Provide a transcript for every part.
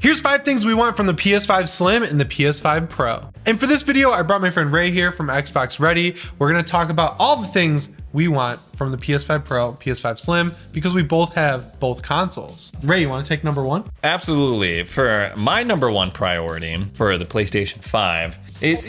Here's 5 things we want from the PS5 Slim and the PS5 Pro. And for this video, I brought my friend Ray here from PSReady. We're gonna talk about all the things we want from the PS5 Pro, PS5 Slim, because we both have both consoles. Ray, you wanna take number 1? Absolutely. For my number 1 priority for the PlayStation 5,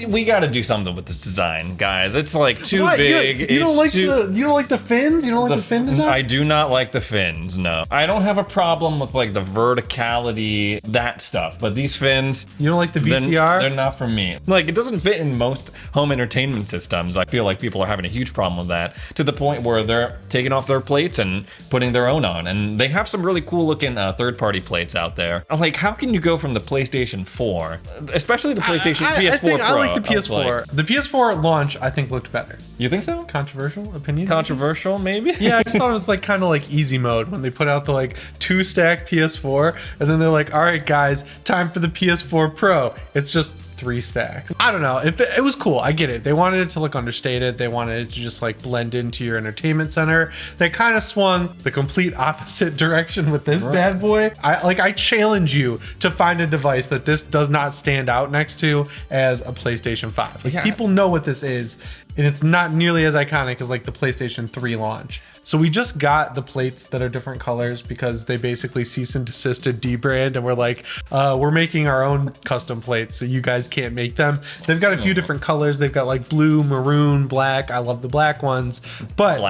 we got to do something with this design, guys. It's like too big. You don't like the fins? You don't like the fin design? I do not like the fins. No, I don't have a problem with like the verticality, that stuff. But these fins, you don't like the VCR? They're not for me. Like, it doesn't fit in most home entertainment systems. I feel like people are having a huge problem with that, to the point where they're taking off their plates and putting their own on. And they have some really cool looking third-party plates out there. I'm like, how can you go from the PlayStation 4, especially the PlayStation PS4 Pro? I like the PS4. The PS4 launch, I think, looked better. You think so? Controversial opinion? Controversial, maybe? Yeah, I just thought it was like kind of like easy mode when they put out the like 2-stack PS4, and then they're like, all right, guys, time for the PS4 Pro. It's just 3 stacks. I don't know. It was cool. I get it. They wanted it to look understated. They wanted it to just like blend into your entertainment center. They kind of swung the complete opposite direction with this bad boy. I challenge you to find a device that this does not stand out next to as a PlayStation 5. Like, people know what this is, and it's not nearly as iconic as like the PlayStation 3 launch. So we just got the plates that are different colors because they basically cease and desisted dbrand, and we're like, we're making our own custom plates, so you guys can't make them. They've got a few different colors. They've got like blue, maroon, black. I love the black ones, but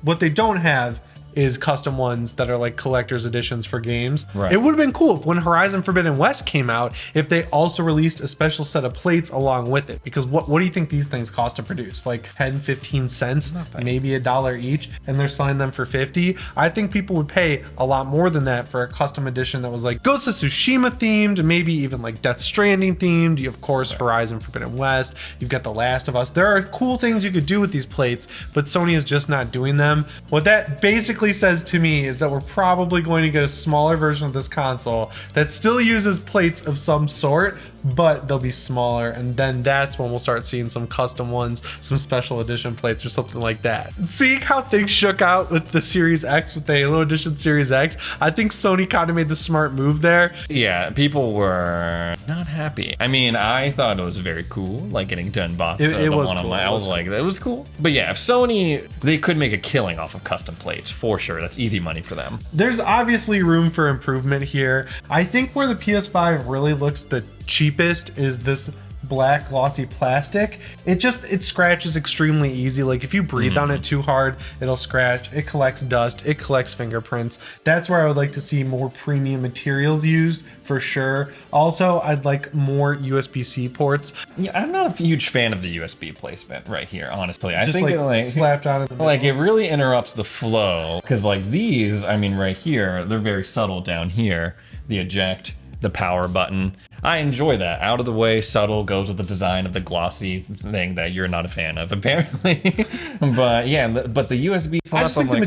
what they don't have is custom ones that are like collector's editions for games. Right. It would have been cool if when Horizon Forbidden West came out, if they also released a special set of plates along with it. Because what do you think these things cost to produce? Like 10, 15 cents, maybe $1 each, and they're selling them for 50. I think people would pay a lot more than that for a custom edition that was like Ghost of Tsushima themed, maybe even like Death Stranding themed. You of course Horizon Forbidden West. You've got The Last of Us. There are cool things you could do with these plates, but Sony is just not doing them. What that basically says to me is that we're probably going to get a smaller version of this console that still uses plates of some sort, but they'll be smaller, and then that's when we'll start seeing some custom ones, some special edition plates or something like that. Seeing how things shook out with the Series X, with the Halo Edition Series X, I think Sony kind of made the smart move there. Yeah, people were not happy. I mean, I thought it was very cool, like getting to unbox the one on my, I was like, that was cool. But yeah, if Sony, they could make a killing off of custom plates, for sure. That's easy money for them. There's obviously room for improvement here. I think where the PS5 really looks the cheapest is this black glossy plastic. It scratches extremely easy. Like if you breathe on it too hard, it'll scratch. It collects dust, it collects fingerprints. That's where I would like to see more premium materials used, for sure. Also, I'd like more USB-C ports. Yeah, I'm not a huge fan of the USB placement right here, honestly. I just think like slapped on it. Like it really interrupts the flow, because like these, I mean right here, they're very subtle down here. The eject, the power button. I enjoy that. Out of the way, subtle, goes with the design of the glossy thing that you're not a fan of, apparently. But yeah, but the USB I just think the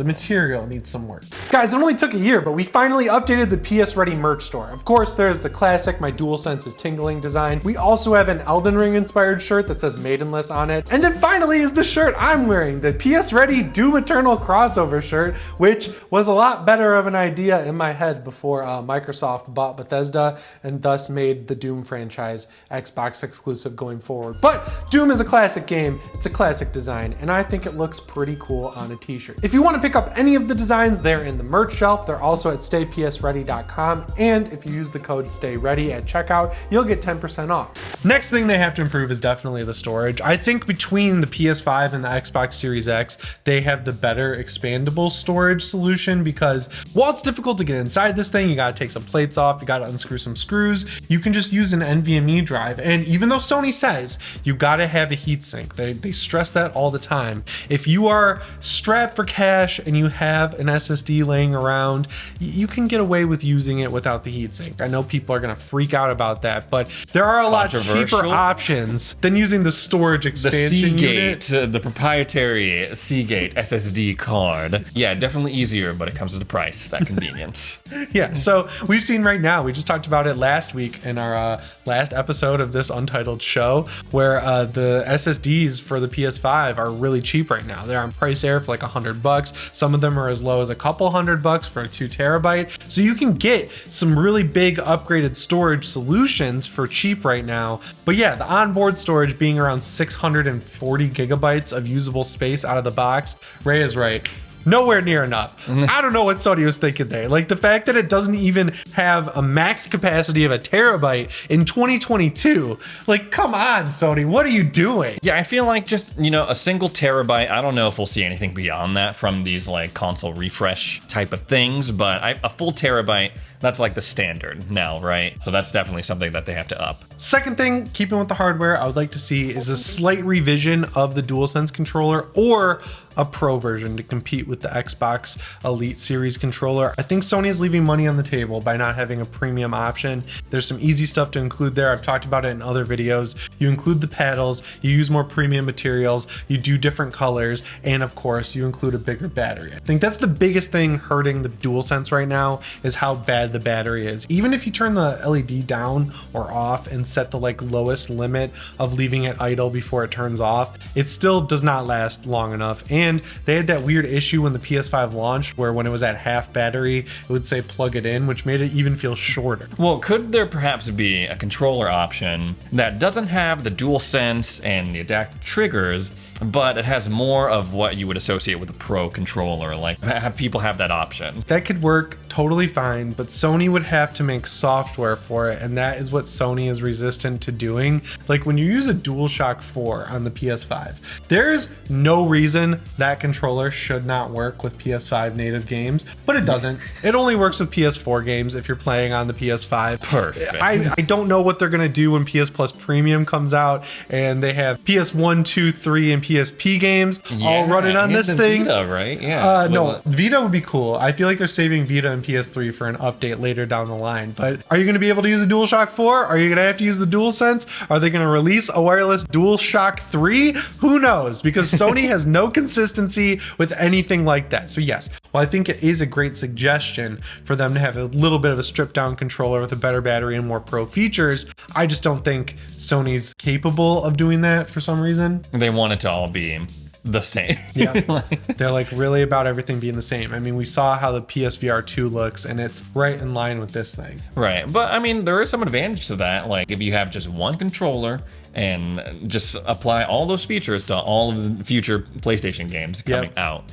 material needs some work. Guys, it only took a year, but we finally updated the PSReady merch store. Of course, there's the classic My DualSense is Tingling design. We also have an Elden Ring inspired shirt that says Maidenless on it. And then finally is the shirt I'm wearing, the PSReady Doom Eternal crossover shirt, which was a lot better of an idea in my head before Microsoft bought Bethesda and thus made the Doom franchise Xbox exclusive going forward. But Doom is a classic game, it's a classic design, and I think it looks pretty cool on a t-shirt. If you want to pick up any of the designs, they're in the merch shelf. They're also at staypsready.com, and if you use the code STAYREADY at checkout, you'll get 10% off. Next thing they have to improve is definitely the storage. I think between the PS5 and the Xbox Series X, they have the better expandable storage solution, because while it's difficult to get inside this thing, you gotta take some plates off, you gotta unscrew some screws, you can just use an NVMe drive. And even though Sony says you gotta have a heatsink, they stress that all the time. If you are strapped for cash and you have an SSD laying around, you can get away with using it without the heatsink. I know people are gonna freak out about that, but there are a lot cheaper options than using the storage expansion unit. The proprietary Seagate SSD card. Yeah, definitely easier, but it comes at a price, that convenience. Yeah, so we've seen right now, we just talked about it last last week in our last episode of this untitled show, where the SSDs for the PS5 are really cheap right now. They're on Price Air for like $100. Some of them are as low as a couple $100 for a 2 terabyte. So you can get some really big upgraded storage solutions for cheap right now. But yeah, the onboard storage being around 640 gigabytes of usable space out of the box, Ray is right. Nowhere near enough. I don't know what Sony was thinking there. Like the fact that it doesn't even have a max capacity of a terabyte in 2022. Like, come on, Sony, what are you doing? Yeah, I feel like just, a single terabyte. I don't know if we'll see anything beyond that from these like console refresh type of things, but a full terabyte, that's like the standard now, right? So that's definitely something that they have to up. Second thing, keeping with the hardware, I would like to see is a slight revision of the DualSense controller or a Pro version to compete with the Xbox Elite Series controller. I think Sony is leaving money on the table by not having a premium option. There's some easy stuff to include there. I've talked about it in other videos. You include the paddles, you use more premium materials, you do different colors, and of course, you include a bigger battery. I think that's the biggest thing hurting the DualSense right now is how bad the battery is. Even if you turn the LED down or off and set the like lowest limit of leaving it idle before it turns off, it still does not last long enough. And they had that weird issue when the PS5 launched where when it was at half battery, it would say plug it in, which made it even feel shorter. Well, could there perhaps be a controller option that doesn't have the DualSense and the adaptive triggers, but it has more of what you would associate with a Pro controller, like have people have that option? That could work totally fine, but Sony would have to make software for it, and that is what Sony is resistant to doing. Like when you use a DualShock 4 on the PS5, there is no reason that controller should not work with PS5 native games, but it doesn't. It only works with PS4 games if you're playing on the PS5. Perfect. I don't know what they're gonna do when PS Plus Premium comes out and they have PS1, 2, 3, and PSP games all running on this thing. Vita, right? Yeah. No, Vita would be cool. I feel like they're saving Vita and PS3 for an update later down the line. But are you going to be able to use a DualShock 4? Are you going to have to use the DualSense? Are they going to release a wireless DualShock 3? Who knows? Because Sony has no consistency with anything like that. So yes, well, I think it is a great suggestion for them to have a little bit of a stripped down controller with a better battery and more pro features. I just don't think Sony's capable of doing that for some reason. They want it to all be the same. Yeah, they're like really about everything being the same. I mean, we saw how the PSVR 2 looks and it's right in line with this thing. Right, but I mean, there is some advantage to that. Like if you have just one controller and just apply all those features to all of the future PlayStation games coming out,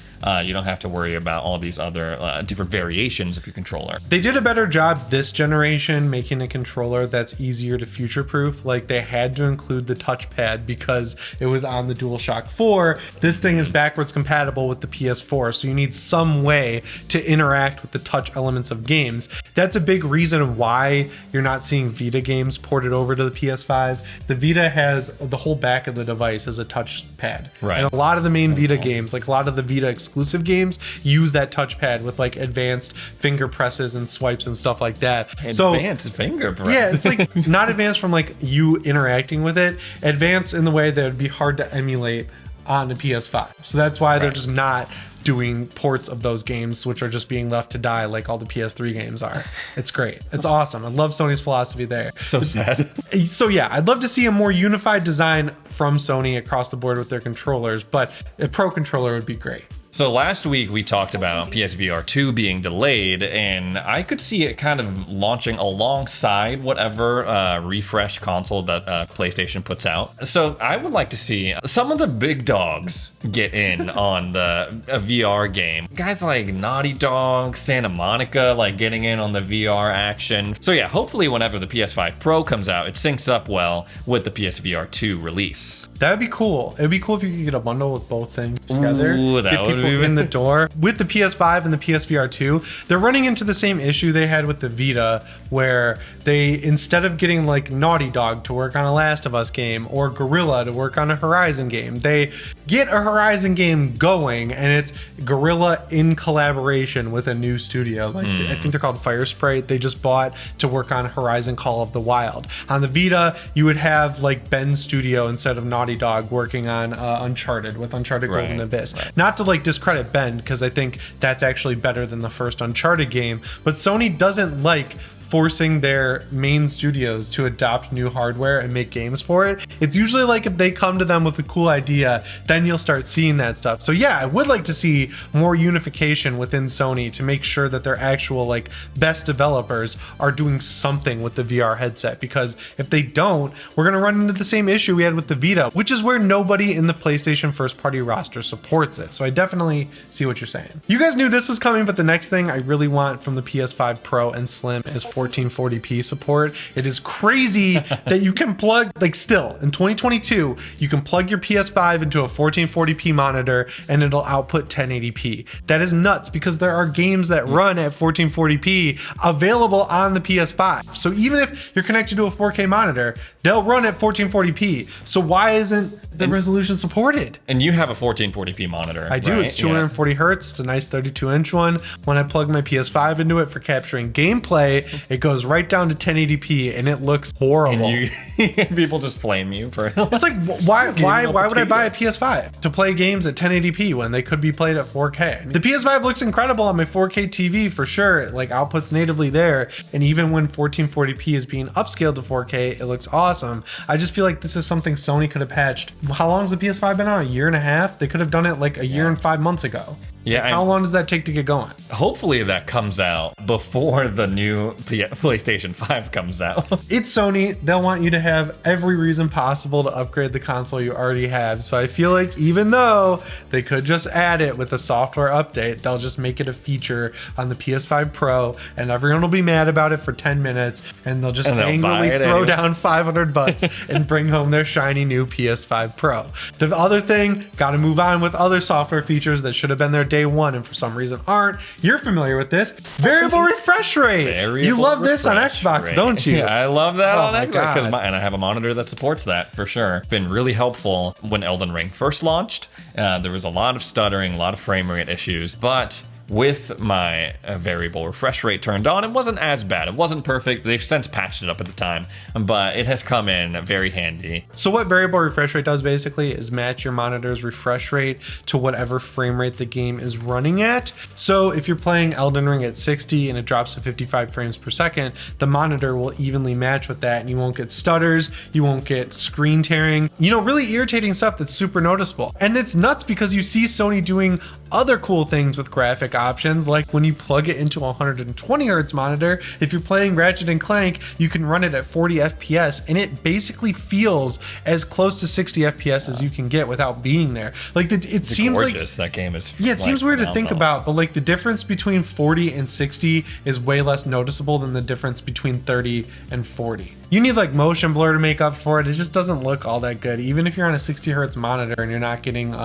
you don't have to worry about all these other different variations of your controller. They did a better job this generation making a controller that's easier to future-proof. Like they had to include the touchpad because it was on the DualShock 4. This thing is backwards compatible with the PS4, so you need some way to interact with the touch elements of games. That's a big reason why you're not seeing Vita games ported over to the PS5. The Vita has the whole back of the device as a touchpad. Right. And a lot of the main Vita games, like a lot of the Vita exclusive games, use that touchpad with like advanced finger presses and swipes and stuff like that. Advanced finger press. Yeah, it's like not advanced from like you interacting with it, advanced in the way that would be hard to emulate on the PS5. So that's why they're just not doing ports of those games, which are just being left to die like all the PS3 games are. It's great. It's awesome. I love Sony's philosophy there. So sad. So yeah, I'd love to see a more unified design from Sony across the board with their controllers, but a Pro controller would be great. So last week we talked about PSVR 2 being delayed, and I could see it kind of launching alongside whatever refresh console that PlayStation puts out. So I would like to see some of the big dogs get in on the VR game. Guys like Naughty Dog, Santa Monica, like getting in on the VR action. So yeah, hopefully whenever the PS5 Pro comes out, it syncs up well with the PSVR 2 release. That'd be cool. It'd be cool if you could get a bundle with both things together. Ooh, that get would people be... in the door. With the PS5 and the PSVR 2, they're running into the same issue they had with the Vita, where they, instead of getting like Naughty Dog to work on a Last of Us game or Guerrilla to work on a Horizon game, they get a Horizon game going and it's Guerrilla in collaboration with a new studio. Like I think they're called Firesprite. They just bought to work on Horizon Call of the Wild. On the Vita, you would have like Ben's studio instead of Naughty Dog working on Uncharted with Uncharted Golden Abyss. Not to like discredit Ben, because I think that's actually better than the first Uncharted game, but Sony doesn't like forcing their main studios to adopt new hardware and make games for it. It's usually like if they come to them with a cool idea, then you'll start seeing that stuff. So yeah, I would like to see more unification within Sony to make sure that their actual like best developers are doing something with the VR headset, because if they don't, we're going to run into the same issue we had with the Vita, which is where nobody in the PlayStation first party roster supports it. So I definitely see what you're saying. You guys knew this was coming, but the next thing I really want from the PS5 Pro and Slim is 1440p support. It is crazy that you can plug, like still in 2022, you can plug your PS5 into a 1440p monitor and it'll output 1080p. That is nuts, because there are games that run at 1440p available on the PS5. So even if you're connected to a 4K monitor, they'll run at 1440p. So why isn't the resolution supported? And you have a 1440p monitor. I do. Right? It's 240 hertz. It's a nice 32-inch one. When I plug my PS5 into it for capturing gameplay, it goes right down to 1080p, and it looks horrible. And people just flame you for it's like, why would I buy a PS5 to play games at 1080p when they could be played at 4K? I mean, the PS5 looks incredible on my 4K TV for sure. It like outputs natively there, and even when 1440p is being upscaled to 4K, it looks awesome. I just feel like this is something Sony could have patched. How long has the PS5 been out? A year and a half? They could have done it like a year and 5 months ago. Yeah. Like, how long does that take to get going? Hopefully that comes out before the new PlayStation 5 comes out. It's Sony. They'll want you to have every reason possible to upgrade the console you already have. So I feel like even though they could just add it with a software update, they'll just make it a feature on the PS5 Pro, and everyone will be mad about it for 10 minutes, and they'll just angrily throw down $500 and bring home their shiny new PS5 Pro. The other thing, got to move on with other software features that should have been there day one and for some reason aren't. You're familiar with this. Variable refresh rate. You love this on Xbox, don't you? Yeah, I love that on Xbox, and I have a monitor that supports that for sure. Been really helpful when Elden Ring first launched. There was a lot of stuttering, a lot of frame rate issues, but with my variable refresh rate turned on, it wasn't as bad. It wasn't perfect. They've since patched it up at the time, but it has come in very handy. So what variable refresh rate does basically is match your monitor's refresh rate to whatever frame rate the game is running at. So if you're playing Elden Ring at 60 and it drops to 55 frames per second, the monitor will evenly match with that, and you won't get stutters, you won't get screen tearing, really irritating stuff that's super noticeable. And it's nuts because you see Sony doing other cool things with graphic options, like when you plug it into a 120 hertz monitor, if you're playing Ratchet and Clank, you can run it at 40 FPS, and it basically feels as close to 60 FPS as you can get without being there. Like it seems gorgeous. That game is it seems weird to think about, but like the difference between 40 and 60 is way less noticeable than the difference between 30 and 40. You need like motion blur to make up for it. It just doesn't look all that good, even if you're on a 60 hertz monitor and you're not getting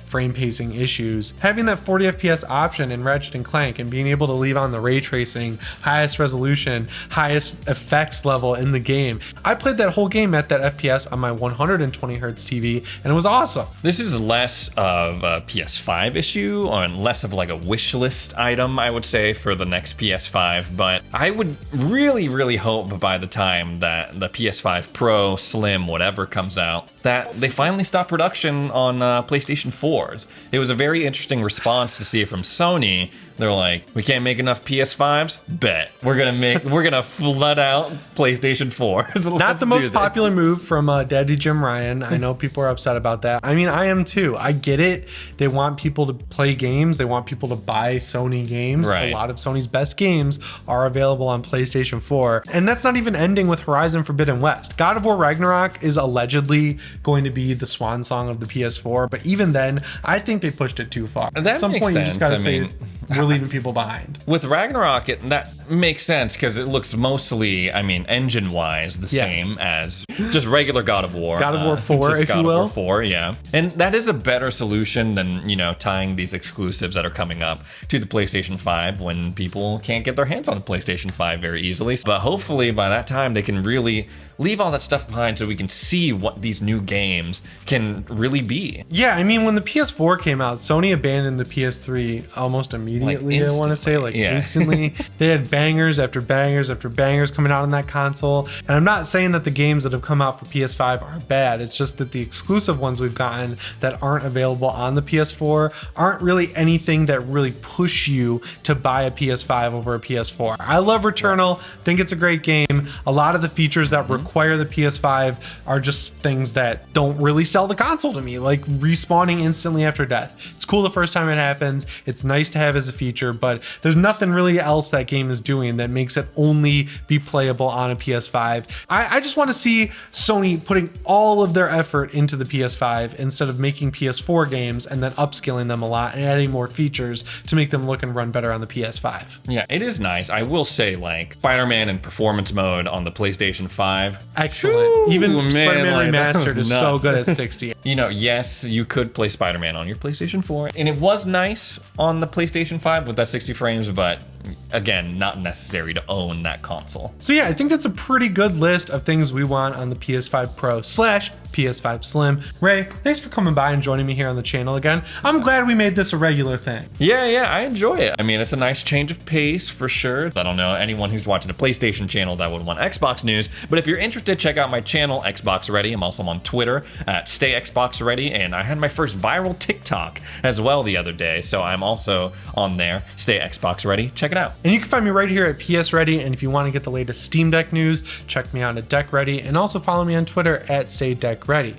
frame pacing issues. Having that 40 FPS option in Ratchet and Clank and being able to leave on the ray tracing, highest resolution, highest effects level in the game. I played that whole game at that FPS on my 120 hertz TV, and it was awesome. This is less of a PS5 issue and less of like a wish list item, I would say, for the next PS5, but I would really hope by the time that the PS5 Pro, Slim, whatever comes out, that they finally stop production on PlayStation 4s. It was a very interesting response to see it from Sony. They're like, we can't make enough PS5s? Bet. We're gonna flood out PlayStation 4s. Not the most popular move from Daddy Jim Ryan. I know people are upset about that. I mean, I am too. I get it. They want people to play games. They want people to buy Sony games. Right. A lot of Sony's best games are available on PlayStation 4. And that's not even ending with Horizon Forbidden West. God of War Ragnarok is allegedly going to be the swan song of the PS4. But even then, I think they pushed it too far. That At some makes point, sense. you just gotta say, we're leaving people behind. With Ragnarok, that makes sense because it looks mostly, engine-wise, the same as just regular God of War. God of War 4, if you will. God of War 4, yeah. And that is a better solution than, tying these exclusives that are coming up to the PlayStation 5 when people can't get their hands on the PlayStation 5 very easily. But hopefully by that time, they can really leave all that stuff behind so we can see what these new games can really be. Yeah, I mean, when the PS4 came out, Sony abandoned the PS3 almost immediately, I want to say, instantly. They had bangers after bangers after bangers coming out on that console. And I'm not saying that the games that have come out for PS5 are bad. It's just that the exclusive ones we've gotten that aren't available on the PS4 aren't really anything that really push you to buy a PS5 over a PS4. I love Returnal, think it's a great game. A lot of the features that require the PS5 are just things that don't really sell the console to me, like respawning instantly after death. It's cool the first time it happens. It's nice to have as a feature, but there's nothing really else that game is doing that makes it only be playable on a PS5. I just want to see Sony putting all of their effort into the PS5 instead of making PS4 games and then upskilling them a lot and adding more features to make them look and run better on the PS5. Yeah, it is nice. I will say, like, Spider-Man in performance mode on the PlayStation 5. Excellent. Even man, Spider-Man that was Remastered is so nuts. good at 60. You know, yes, you could play Spider-Man on your PlayStation 4, and it was nice on the PlayStation 5 with that 60 frames, but again, not necessary to own that console. So yeah, I think that's a pretty good list of things we want on the PS5 Pro / PS5 Slim. Ray, thanks for coming by and joining me here on the channel again. I'm glad we made this a regular thing. Yeah, I enjoy it. I mean, it's a nice change of pace for sure. I don't know anyone who's watching a PlayStation channel that would want Xbox news, but if you're interested, check out my channel, XboxReady. I'm also on Twitter at StayXboxReady, and I had my first viral TikTok as well the other day, so I'm also on there, StayXboxReady. Check it out. And you can find me right here at PSReady, and if you want to get the latest Steam Deck news, check me out at DeckReady, and also follow me on Twitter at StayDeckReady.